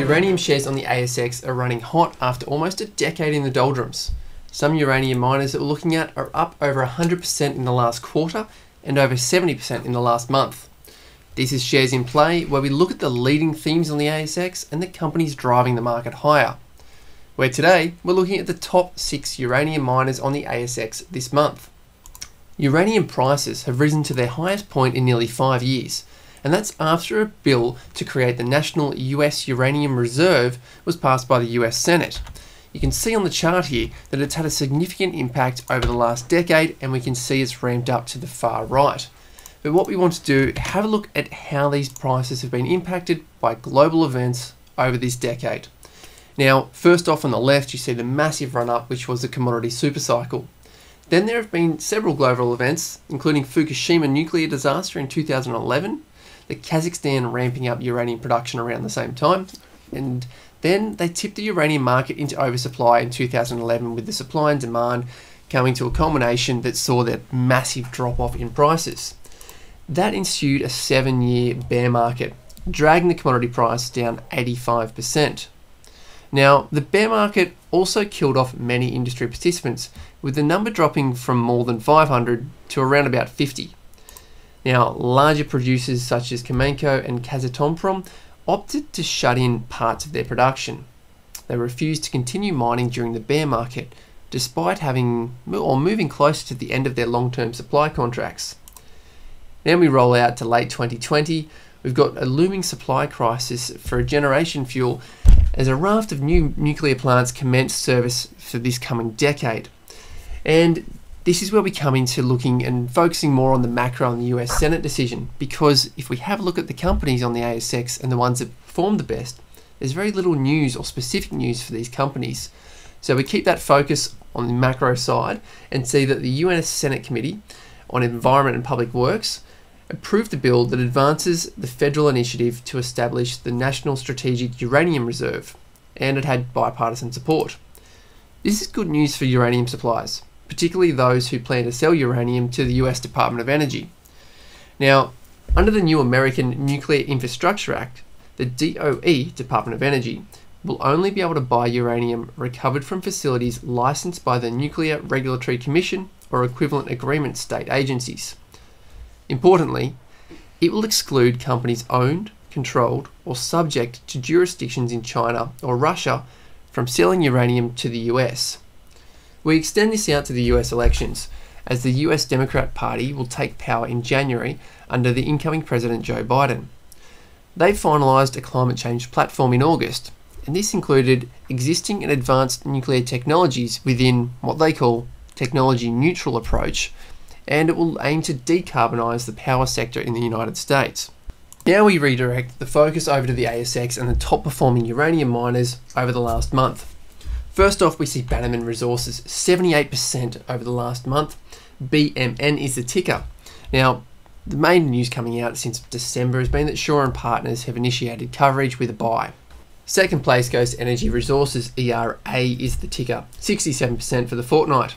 Uranium shares on the ASX are running hot after almost a decade in the doldrums. Some uranium miners that we're looking at are up over 100% in the last quarter and over 70% in the last month. This is Shares in Play, where we look at the leading themes on the ASX and the companies driving the market higher. Where today, we're looking at the top 6 uranium miners on the ASX this month. Uranium prices have risen to their highest point in nearly 5 years, and that's after a bill to create the National US Uranium Reserve was passed by the US Senate. You can see on the chart here that it's had a significant impact over the last decade, and we can see it's ramped up to the far right. But what we want to do is have a look at how these prices have been impacted by global events over this decade. Now, first off on the left, you see the massive run-up, which was the commodity supercycle. Then there have been several global events, including Fukushima nuclear disaster in 2011, the Kazakhstan ramping up uranium production around the same time, and then they tipped the uranium market into oversupply in 2011 with the supply and demand coming to a culmination that saw that massive drop-off in prices. That ensued a 7-year bear market, dragging the commodity price down 85%. Now, the bear market also killed off many industry participants, with the number dropping from more than 500 to around about 50. Now, larger producers such as Cameco and Kazatomprom opted to shut in parts of their production. They refused to continue mining during the bear market, despite moving closer to the end of their long-term supply contracts. Then we roll out to late 2020. We've got a looming supply crisis for a generation fuel as a raft of new nuclear plants commence service for this coming decade. And this is where we come into looking and focusing more on the macro and the US Senate decision, because if we have a look at the companies on the ASX and the ones that perform the best, there's very little news or specific news for these companies. So we keep that focus on the macro side and see that the US Senate Committee on Environment and Public Works approved the bill that advances the federal initiative to establish the National Strategic Uranium Reserve, and it had bipartisan support. This is good news for uranium suppliers, particularly those who plan to sell uranium to the US Department of Energy. Now, under the new American Nuclear Infrastructure Act, the DOE, Department of Energy, will only be able to buy uranium recovered from facilities licensed by the Nuclear Regulatory Commission or equivalent agreement state agencies. Importantly, it will exclude companies owned, controlled, or subject to jurisdictions in China or Russia from selling uranium to the US. We extend this out to the US elections, as the US Democrat Party will take power in January under the incoming President Joe Biden. They finalised a climate change platform in August, and this included existing and advanced nuclear technologies within what they call technology neutral approach, and it will aim to decarbonise the power sector in the United States. Now we redirect the focus over to the ASX and the top performing uranium miners over the last month. First off, we see Bannerman Resources, 78% over the last month. BMN is the ticker. Now, the main news coming out since December has been that Shaw & Partners have initiated coverage with a buy. Second place goes to Energy Resources, ERA is the ticker, 67% for the fortnight.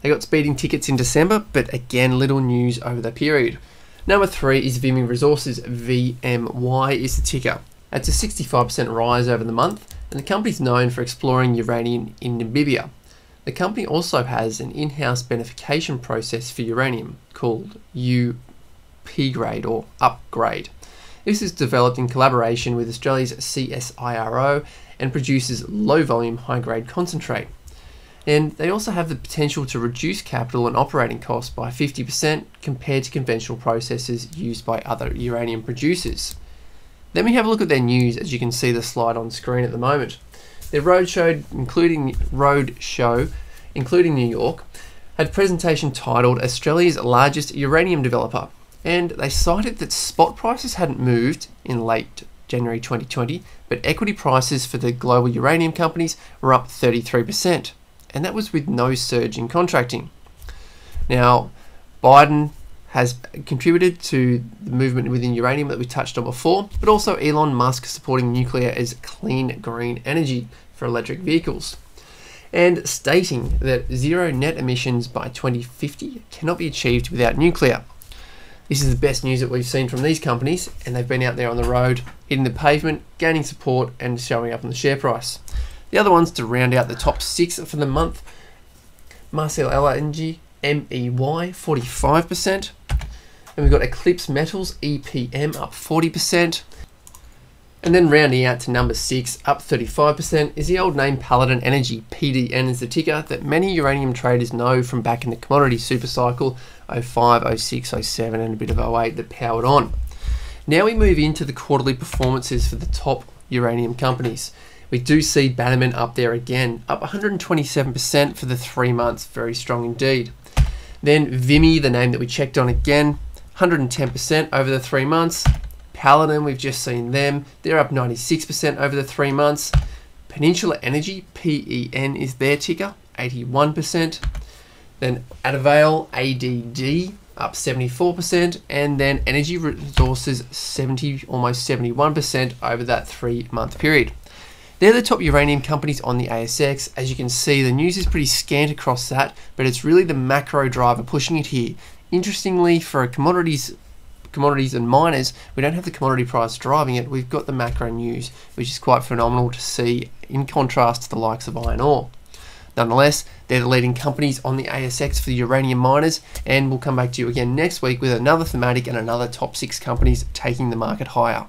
They got speeding tickets in December, but again, little news over the period. Number 3 is VMY Resources, VMY is the ticker. That's a 65% rise over the month, and the company's known for exploring uranium in Namibia. The company also has an in-house beneficiation process for uranium called UP grade or upgrade. This is developed in collaboration with Australia's CSIRO and produces low volume, high grade concentrate. And they also have the potential to reduce capital and operating costs by 50% compared to conventional processes used by other uranium producers. Then we have a look at their news, as you can see the slide on screen at the moment. Their roadshow, including New York, had a presentation titled Australia's Largest Uranium Developer, and they cited that spot prices hadn't moved in late January 2020, but equity prices for the global uranium companies were up 33%, and that was with no surge in contracting. Now, Biden has contributed to the movement within uranium that we touched on before, but also Elon Musk supporting nuclear as clean green energy for electric vehicles, and stating that zero net emissions by 2050 cannot be achieved without nuclear. This is the best news that we've seen from these companies, and they've been out there on the road, hitting the pavement, gaining support, and showing up in the share price. The other ones to round out the top 6 for the month: Marenica Energy, MEY, 45%. And we've got Eclipse Metals, EPM, up 40%. And then rounding out to number 6, up 35%, is the old name Paladin Energy. PDN is the ticker that many uranium traders know from back in the commodity super cycle, 05, 06, 07, and a bit of 08 that powered on. Now we move into the quarterly performances for the top uranium companies. We do see Bannerman up there again, up 127% for the 3 months, very strong indeed. Then VMY, the name that we checked on again, 110% over the 3 months. Paladin, we've just seen them, they're up 96% over the 3 months. Peninsula Energy, PEN is their ticker, 81%. Then Adavail, ADD, up 74%, and then Energy Resources, almost 71% over that 3 month period. They're the top uranium companies on the ASX. As you can see, the news is pretty scant across that, but it's really the macro driver pushing it here. Interestingly, for commodities and miners, we don't have the commodity price driving it. We've got the macro news, which is quite phenomenal to see in contrast to the likes of iron ore. Nonetheless, they're the leading companies on the ASX for the uranium miners, and we'll come back to you again next week with another thematic and another top 6 companies taking the market higher.